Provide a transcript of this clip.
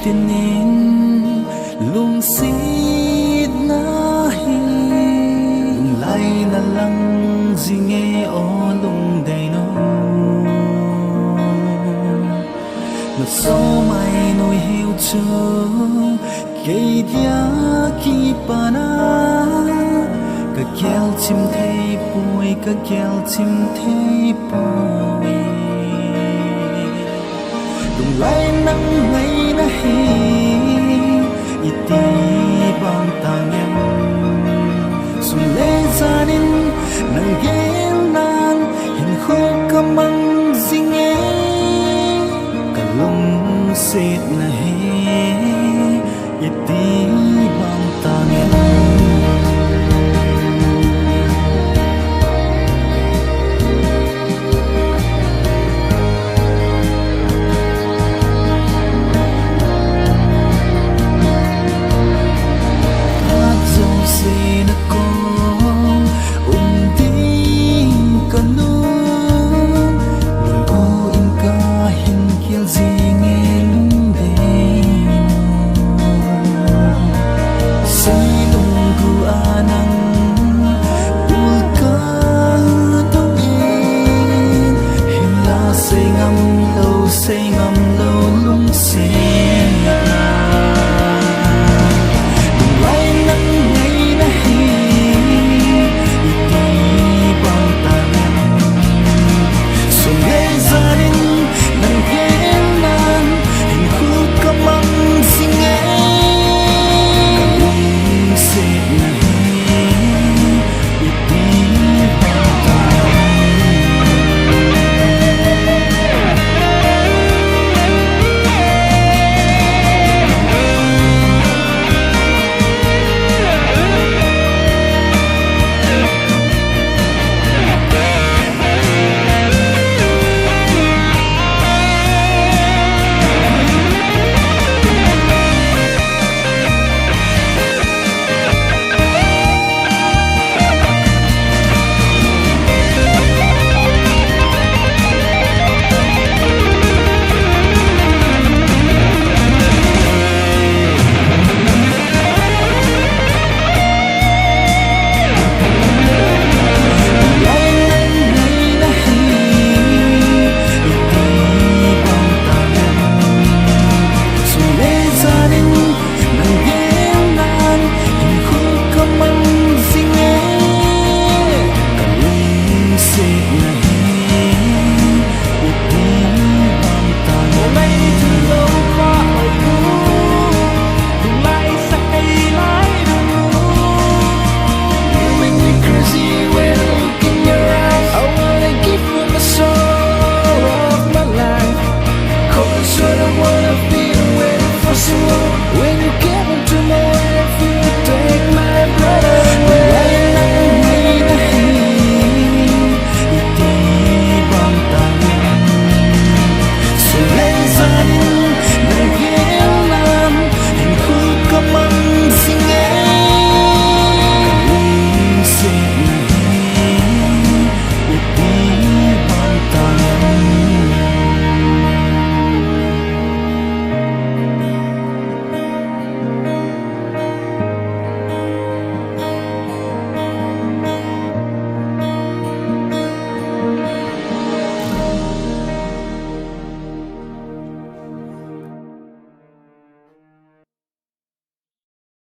tin in lung xít na hi lung lai na lang zinge o lung dai no na so mai noi hiu chu ke dia ki pana ka kel chim thei pui ka kel chim thei pui lung lai nang ngai na hi iti bang tangem sum le zanin nang gel nan hin khu kamang zinge kalung set na hi iti bang tangem say ngam lo lung sen na lung lai nang ngai na hi iti bang tanem sum le zanin nang gel nan hin khu kamang singe kalung sen na hi iti bang tanem when you